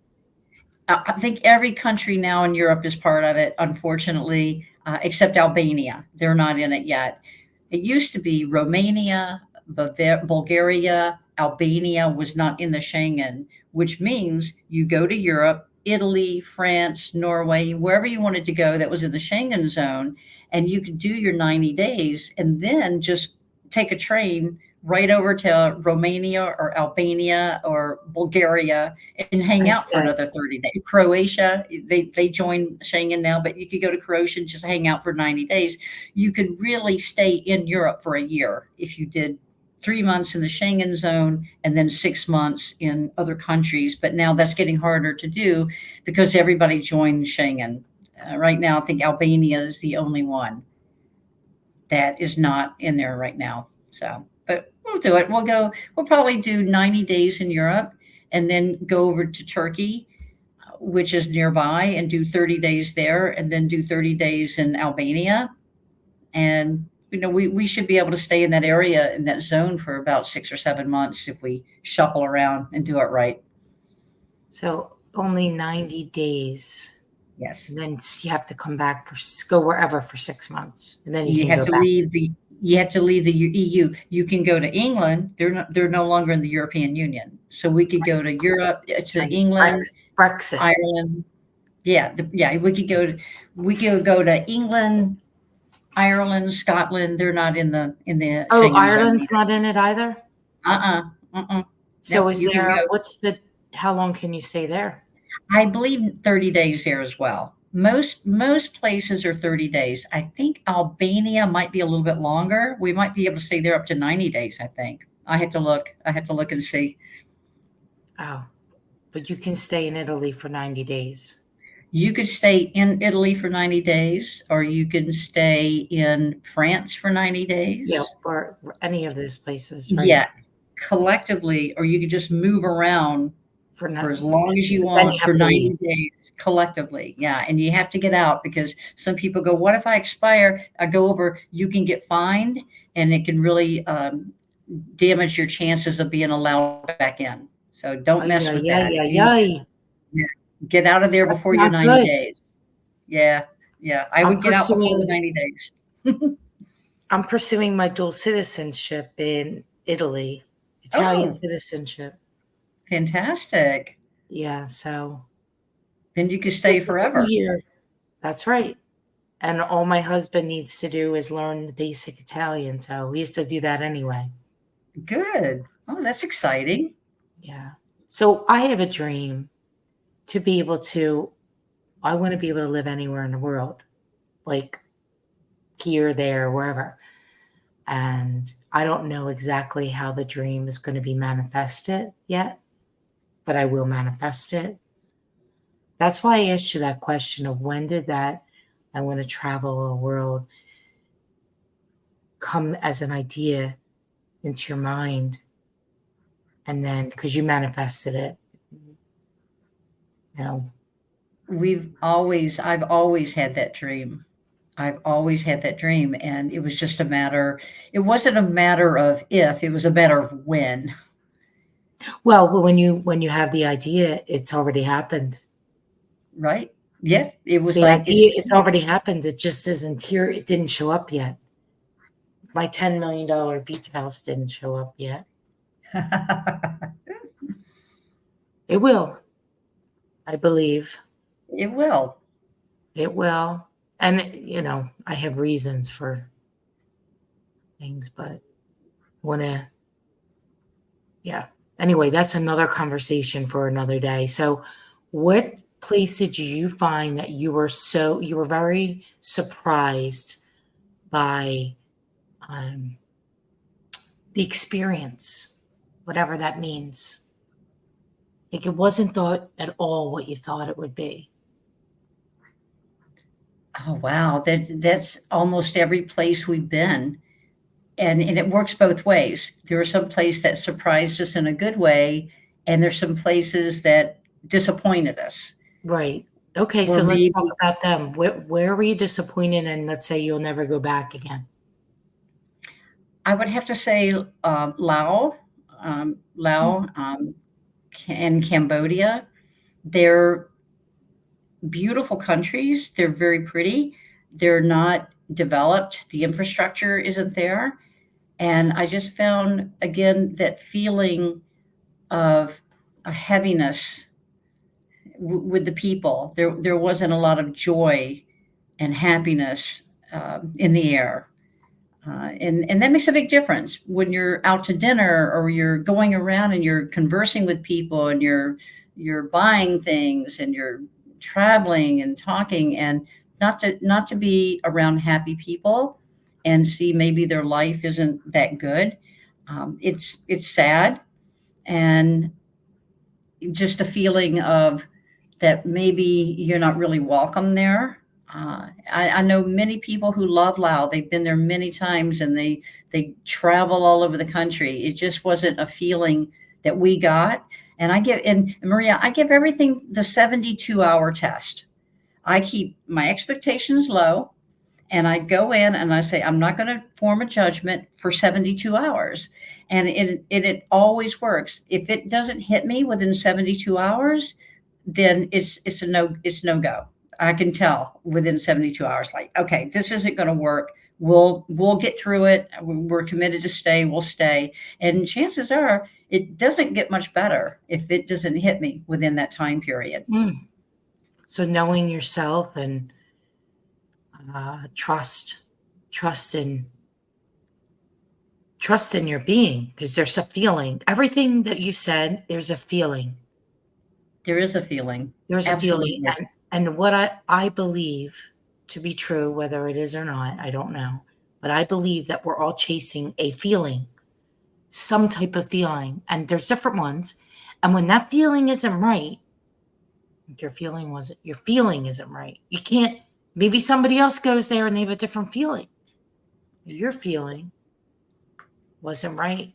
I think every country now in Europe is part of it, unfortunately, except Albania. They're not in it yet. It used to be Romania, Bulgaria, Albania was not in the Schengen, which means you go to Europe, Italy, France, Norway, wherever you wanted to go that was in the Schengen zone, and you could do your 90 days and then just take a train right over to Romania or Albania or Bulgaria and hang out for Instead. another 30 days. Croatia, they joined Schengen now, but you could go to Croatia and just hang out for 90 days. You could really stay in Europe for a year if you did 3 months in the Schengen zone and then 6 months in other countries. But now that's getting harder to do because everybody joined Schengen. Right now, I think Albania is the only one that is not in there right now. So, but we'll do it. We'll probably do 90 days in Europe and then go over to Turkey, which is nearby, and do 30 days there and then do 30 days in Albania. And, we should be able to stay in that area, in that zone for about 6 or 7 months if we shuffle around and do it right. So only 90 days. Yes. And then you have to come back go wherever for 6 months. And then you can have go to back. you have to leave the EU. You can go to England. They're no longer in the European Union. So we could go to Europe, to And England, Brexit. Ireland. Yeah, we could go to England, Ireland, Scotland. They're not in the Oh, Schengen Ireland's zone. not in it either? So Nope, how long can you stay there? I believe 30 days there as well. Most places are 30 days. I think Albania might be a little bit longer. We might be able to stay there up to 90 days, I think. I have to look and see. Oh, but you can stay in Italy for 90 days. You could stay in Italy for 90 days, or you can stay in France for 90 days. Yeah, or any of those places, right? Yeah, collectively, or you could just move around for as long as you want for 90 days collectively. Yeah. And you have to get out because some people go, what if I expire? I go over, you can get fined and it can really damage your chances of being allowed back in. So don't mess with that. Get out of there before your 90 days. Yeah. Yeah. I would get out before the 90 days. I'm pursuing my dual citizenship in Italy, Italian citizenship. Fantastic. Yeah, so then you can stay forever. That's right. And all my husband needs to do is learn the basic Italian, so he has to do that anyway. Good. Oh, that's exciting. Yeah. So I have a dream to be able to, I want to be able to live anywhere in the world, like here, there, wherever. And I don't know exactly how the dream is going to be manifested yet, but I will manifest it. That's why I asked you that question of when did that I want to travel the world come as an idea into your mind. And then, because you manifested it, I've always had that dream. I've always had that dream. And it was just it wasn't a matter of if, it was a matter of when. Well, when you have the idea, it's already happened. Right. Yeah. It was it's already happened. It just isn't here. It didn't show up yet. My $10 million beach house didn't show up yet. It will. I believe. It will. It will. And, I have reasons for things, but yeah. Anyway, that's another conversation for another day. So what place did you find that you were very surprised by the experience, whatever that means? Like it wasn't thought at all what you thought it would be. Oh, wow. That's almost every place we've been. And it works both ways. There are some places that surprised us in a good way, and there's some places that disappointed us. Right. Okay, so let's talk about them. Where were you disappointed, and let's say you'll never go back again? I would have to say Laos, and Cambodia. They're beautiful countries. They're very pretty. They're not developed. The infrastructure isn't there. And I just found again that feeling of a heaviness with the people. There wasn't a lot of joy and happiness in the air. And that makes a big difference when you're out to dinner or you're going around and you're conversing with people and you're buying things and you're traveling and talking, and not to be around happy people and see maybe their life isn't that good. It's sad, and just a feeling of that maybe you're not really welcome there. I know many people who love Laos. They've been there many times and they travel all over the country. It just wasn't a feeling that we got. And Maria, I give everything the 72-hour test. I keep my expectations low, and I go in and I say, I'm not going to form a judgment for 72 hours. And it always works. If it doesn't hit me within 72 hours, then it's no go. I can tell within 72 hours, like, okay, this isn't going to work. We'll get through it. We're committed to stay. We'll stay. And chances are it doesn't get much better if it doesn't hit me within that time period. So knowing yourself and trust in your being, because there's a feeling. Everything that you said, there's a feeling. There is a feeling. There's a Absolutely. feeling. And what I believe to be true, whether it is or not, I don't know. But I believe that we're all chasing a feeling, some type of feeling. And there's different ones. And when that feeling isn't right, your feeling isn't right. You can't, maybe somebody else goes there and they have a different feeling. Your feeling wasn't right.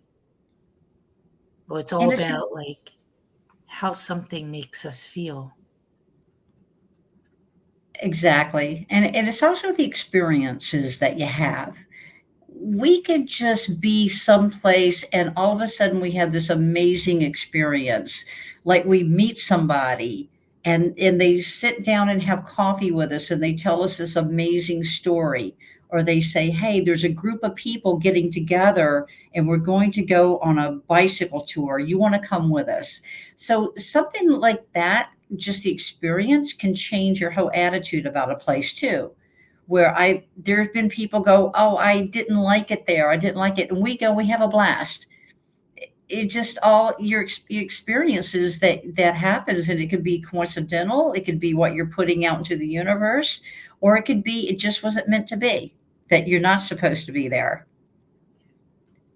Well, it's all about like how something makes us feel. Exactly. And it's also the experiences that you have. We could just be someplace and all of a sudden we have this amazing experience. Like we meet somebody and they sit down and have coffee with us and they tell us this amazing story. Or they say, hey, there's a group of people getting together and we're going to go on a bicycle tour. You want to come with us? So something like that, just the experience can change your whole attitude about a place too. Where there have been people go, oh, I didn't like it there. I didn't like it. And we go, we have a blast. It just all your experiences that happens, and it could be coincidental. It could be what you're putting out into the universe, or it could be it just wasn't meant to be, that you're not supposed to be there.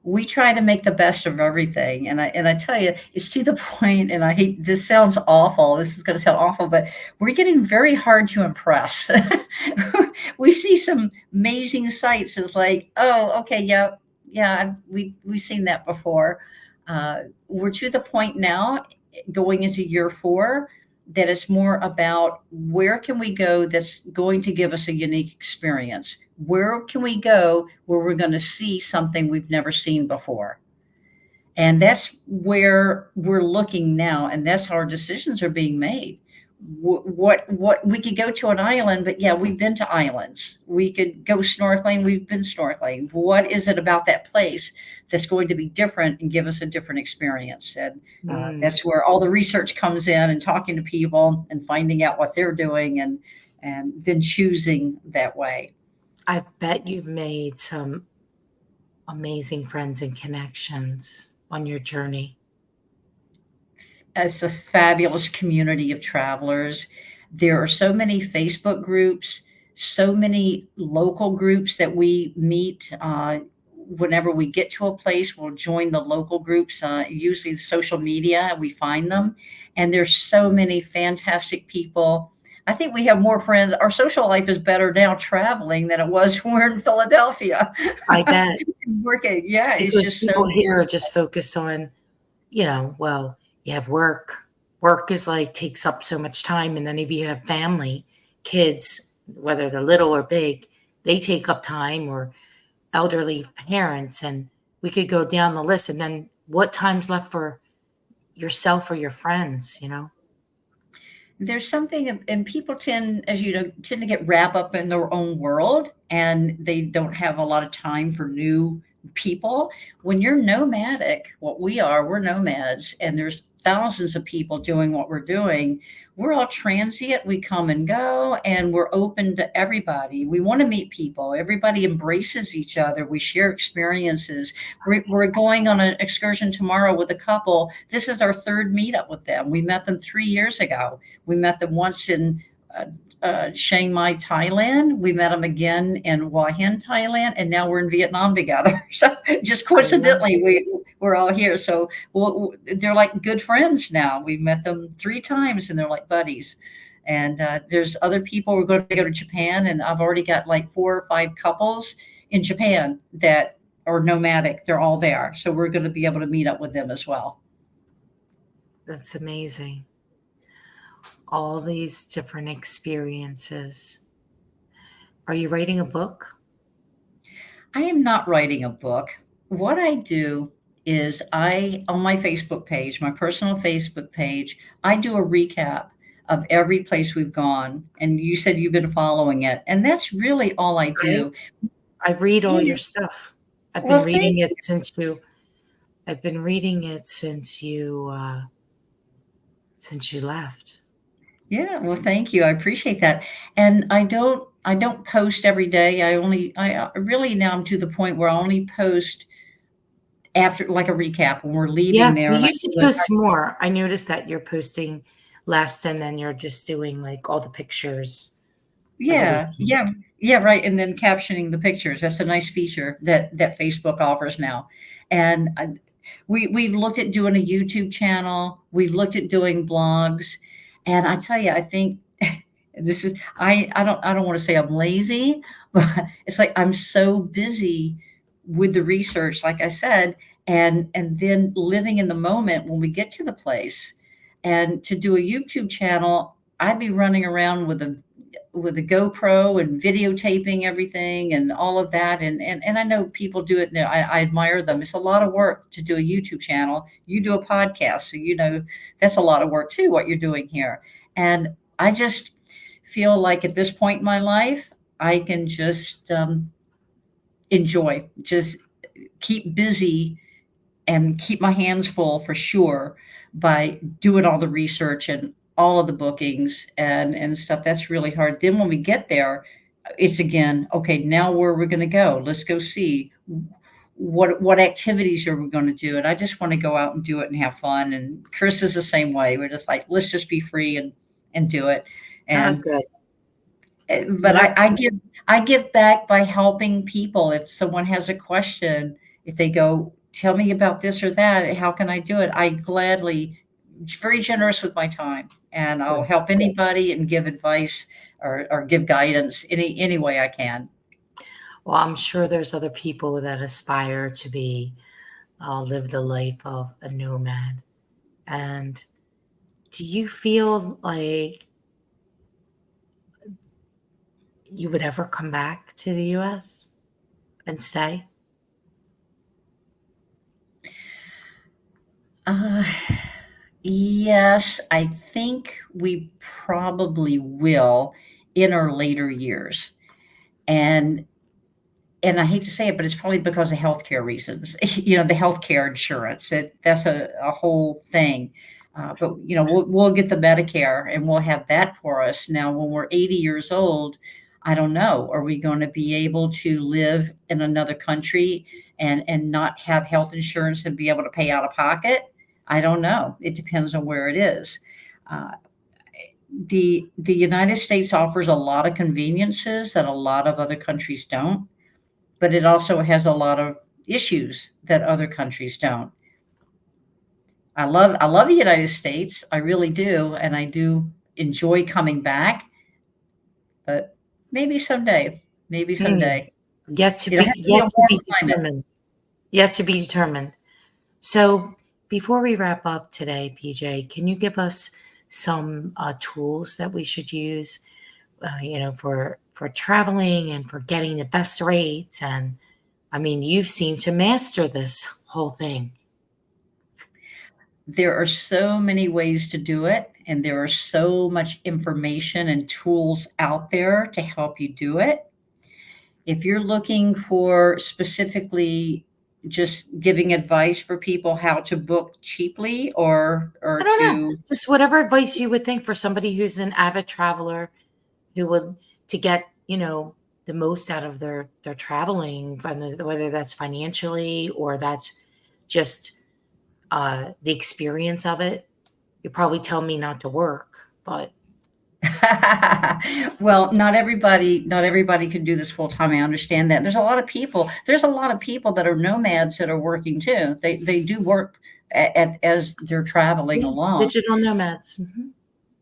We try to make the best of everything. And I tell you, it's to the point, and I hate, this sounds awful. This is going to sound awful, but we're getting very hard to impress. We see some amazing sights. It's like, oh, okay, yeah, yeah, we've seen that before. We're to the point now, going into year 4, that it's more about where can we go that's going to give us a unique experience. Where can we go where we're going to see something we've never seen before? And that's where we're looking now, and that's how our decisions are being made. What we could go to an island, but yeah, we've been to islands. We could go snorkeling. We've been snorkeling. What is it about that place that's going to be different and give us a different experience? And that's where all the research comes in, and talking to people and finding out what they're doing, and then choosing that way. I bet you've made some amazing friends and connections on your journey. It's a fabulous community of travelers. There are so many Facebook groups, so many local groups that we meet. Whenever we get to a place, we'll join the local groups, usually social media, we find them. And there's so many fantastic people. I think we have more friends. Our social life is better now traveling than it was when we're in Philadelphia. I bet. Working. Yeah, because it's just people so. here are just focused on, well, you have work. Work is like takes up so much time. And then if you have family, kids, whether they're little or big, they take up time, or elderly parents. And we could go down the list. And then what time's left for yourself or your friends, There's something, and people tend, as you know, tend to get wrapped up in their own world, and they don't have a lot of time for new people. When you're nomadic, what we are, we're nomads, and there's thousands of people doing what we're doing. We're all transient. We come and go, and we're open to everybody. We want to meet people. Everybody embraces each other. We share experiences. We're going on an excursion tomorrow with a couple. This is our third meetup with them. We met them 3 years ago. We met them once in uh, Chiang Mai, Thailand. We met them again in Hua Hin, Thailand, and now we're in Vietnam together. So just I love coincidentally, we're all here. So they're like good friends now. We met them 3 times, and they're like buddies. And there's other people. We're going to go to Japan, and I've already got like 4 or 5 couples in Japan that are nomadic. They're all there, so we're going to be able to meet up with them as well. that's amazing. All these different experiences. Are you writing a book? I am not writing a book. What I do is on my Facebook page, my personal Facebook page, I do a recap of every place we've gone. And you said you've been following it. And that's really all I I do. I read all Yeah. your stuff. I've been Well, reading it since you. I've been reading it since you left. thank you. I appreciate that. And I don't post every day. I really now I'm to the point where I only post after like a recap when we're Yeah, leaving there you and I used to do it. post more. I noticed that you're posting less, and then you're just doing like all the pictures as a Yeah, recap. yeah, yeah, right, and then captioning the pictures. That's a nice feature that Facebook offers now. And we've looked at doing a YouTube channel. We've looked at doing blogs, and I tell you, I think this is I don't want to say I'm lazy, but it's like I'm so busy with the research, like I said, and then living in the moment when we get to the place. And to do a YouTube channel, I'd be running around with a GoPro and videotaping everything and all of that. And I know people do it. And I admire them. It's a lot of work to do a YouTube channel. You do a podcast, so that's a lot of work too. What you're doing here, and I just feel like at this point in my life, I can just enjoy, just keep busy and keep my hands full for sure by doing all the research and all of the bookings and stuff. That's really hard. Then when we get there, it's again, okay, now where we're going to go? Let's go see what activities are we going to do. And I just want to go out and do it and have fun. And Chris is the same way. We're just like, let's just be free and do it. Oh, And good. but Yep. I give back by helping people. If someone has a question, if they go, tell me about this or that, how can I do it? I gladly, very generous with my time, and I'll Good. help anybody and give advice or give guidance any way I can. Well, I'm sure there's other people that aspire to live the life of a nomad. And do you feel like you would ever come back to the US and stay? Uh, yes, I think we probably will in our later years. And and I hate to say it, but it's probably because of healthcare reasons. The healthcare insurance. That's a whole thing. But we'll get the Medicare and we'll have that for us. Now, when we're 80 years old, I don't know. Are we going to be able to live in another country and not have health insurance and be able to pay out of pocket? I don't know. It depends on where it is. Uh, the United States offers a lot of conveniences that a lot of other countries don't, but it also has a lot of issues that other countries don't. I love the United States. I really do, and I do enjoy coming back, but maybe someday. Maybe Hmm. someday. It has to be a Yet to warm be climate. determined. Yet to be determined. So before we wrap up today, PJ, can you give us some tools that we should use, for traveling and for getting the best rates? And I mean, you've seemed to master this whole thing. There are so many ways to do it, and there are so much information and tools out there to help you do it. If you're looking for specifically just giving advice for people how to book cheaply or I don't know. to Just whatever advice you would think for somebody who's an avid traveler who would to get, the most out of their traveling, whether that's financially or that's just the experience of it. You probably tell me not to work, but well, not everybody can do this full time. I understand that. There's a lot of people that are nomads that are working too. They do work as they're traveling yeah, along. digital nomads. Mhm.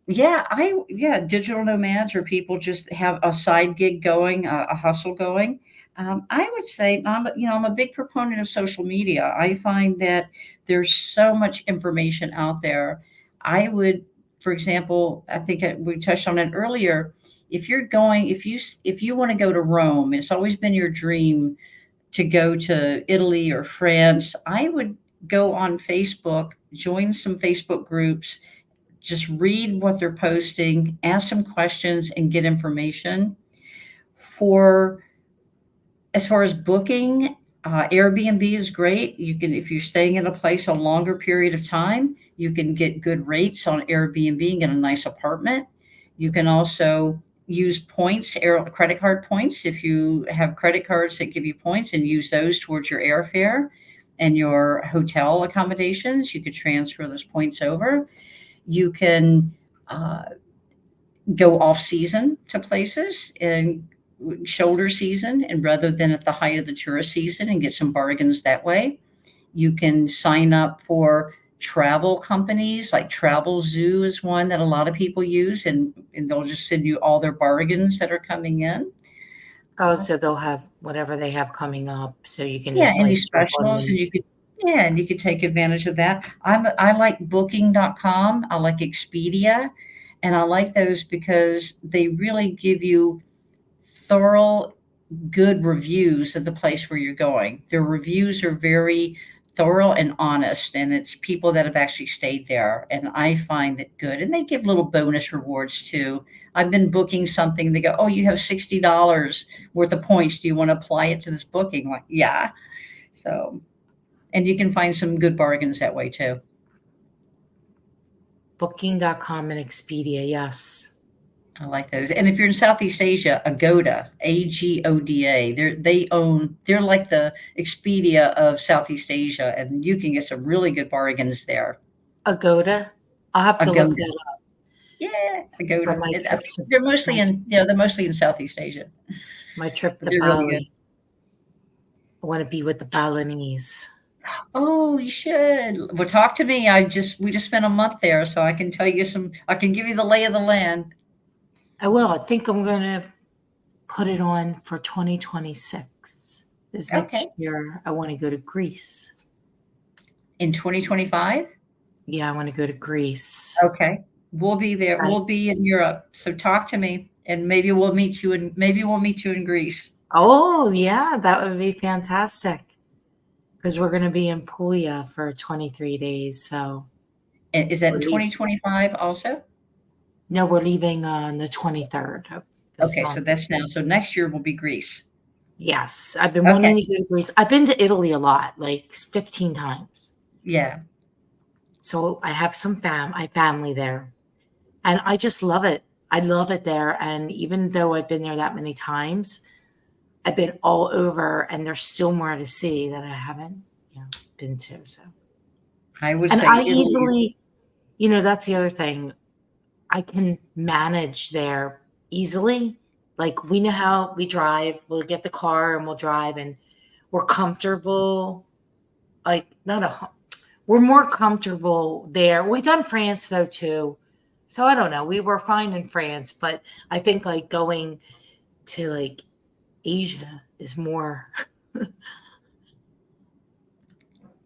Yeah, digital nomads or people just have a side gig going, a hustle going. I would say I'm a big proponent of social media. I find that there's so much information out there. I would, for example, I think we touched on it earlier. If you want to go to Rome, it's always been your dream to go to Italy or France. I would go on Facebook, join some Facebook groups, just read what they're posting, ask some questions, and get information. For as far as booking, Airbnb is great. You can, if you're staying in a place a longer period of time, you can get good rates on Airbnb and get a nice apartment. You can also use points, credit card points. If you have credit cards that give you points, and use those towards your airfare and your hotel accommodations, you could transfer those points over. You can uh, go off season to places and shoulder season, and rather than at the height of the tourist season, and get some bargains that way. You can sign up for travel companies like Travel Zoo is one that a lot of people use, and they'll just send you all their bargains that are coming in. Oh, so they'll have whatever they have coming up, so you can Yeah, just any like jump on specials, and these. you could take advantage of that. I like booking.com. I like Expedia, and I like those because they really give you thorough, good reviews of the place where you're going. Their reviews are very thorough and honest, and it's people that have actually stayed there. And I find it good. And they give little bonus rewards too. I've been booking something. They go, "Oh, you have $60 worth of points. Do you want to apply it to this booking?" Like, yeah. So, and you can find some good bargains that way too. Booking.com and Expedia, yes. I like those. And if you're in Southeast Asia, Agoda, Agoda, they're like the Expedia of Southeast Asia, and you can get some really good bargains there. Agoda. I'll have to look Agoda, that up yeah, for Agoda. my I trip think to they're they're mostly in Southeast Asia, my trip but to they're really good. Bali. I want to be with the Balinese. Oh, you should. Well, talk to me. We just spent a month there, so I can tell you some. I can give you the lay of the land. I will. I think I'm going to put it on for 2026. This next Okay, year, I want to go to Greece. in 2025. Yeah, I want to go to Greece. Okay. We'll be there. We'll be in Europe. So talk to me, and maybe we'll meet you in Greece. Oh, yeah, that would be fantastic. Because we're going to be in Puglia for 23 days. So And is that we're in leaving. 2025 also? No, we're leaving on the 23rd of this Okay, so month. that's now. So next year will be Greece. Yes, I've been Okay. wanting to go to Greece. I've been to Italy a lot, like 15 times. Yeah. So I have I family there, and I just love it. I love it there. And even though I've been there that many times, I've been all over, and there's still more to see that I haven't, been to. So, I would and say I Italy. easily, that's the other thing. I can manage there easily. Like we know how we drive. We'll get the car and we'll drive, and we're comfortable. Like not a, we're more comfortable there. We've done France though too, so I don't know. We were fine in France, but I think like going to like Asia is more It's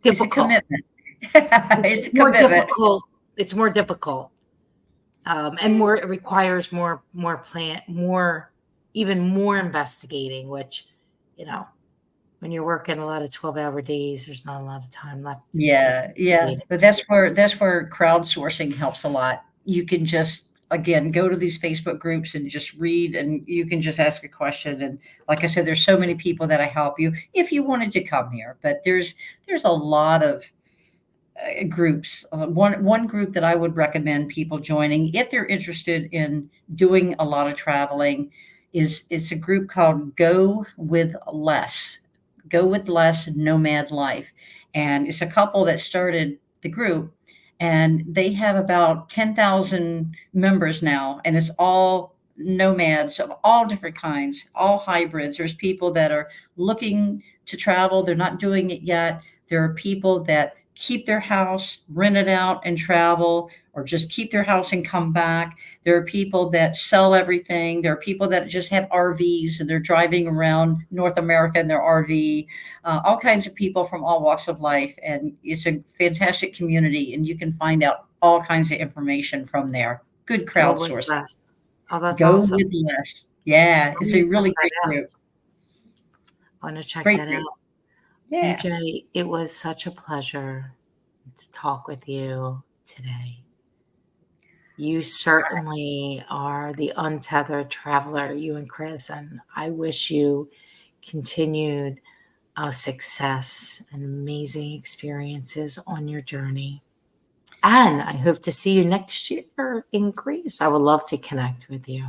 a difficult. commitment. It's It's a more commitment. difficult. It's more difficult, and more. It requires more plan, more even more investigating. Which, you know, when you're working a lot of 12-hour days, there's not a lot of time left to Yeah, yeah. investigate But it. that's where crowdsourcing helps a lot. You can just again, go to these Facebook groups and just read, and you can just ask a question. And like I said, there's so many people that I help you if you wanted to come here. But there's a lot of groups. One group that I would recommend people joining if they're interested in doing a lot of traveling is it's a group called Go with Less. Go with Less Nomad Life. And it's a couple that started the group, and they have about 10,000 members now, and it's all nomads of all different kinds, all hybrids. There's people that are looking to travel, they're not doing it yet. There are people that keep their house, rent it out and travel, or just keep their house and come back. There are people that sell everything. There are people that just have RVs and they're driving around North America in their RV. All kinds of people from all walks of life. And it's a fantastic community, and you can find out all kinds of information from there. Good Go with crowdsourcing. less. Oh, that's Go awesome. with less. Yeah, I'm it's gonna a check really that great out. group. I want to check Great that group. out. Yeah. PJ, it was such a pleasure to talk with you today. You certainly are the untethered traveler, you and Chris, and I wish you continued success and amazing experiences on your journey. And I hope to see you next year in Greece. I would love to connect with you.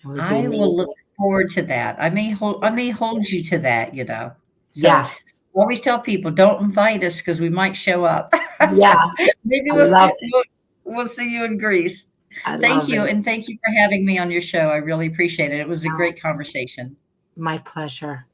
It would be I will look amazing. forward to that. I may hold you to that, you know. So, Yes. I always tell people, "Don't invite us because we might show up." Yeah. So, maybe I we'll love it. we'll we'll see you in Greece. I Thank love you, it. and thank you for having me on your show. I really appreciate it. It was a Oh, great conversation. my pleasure.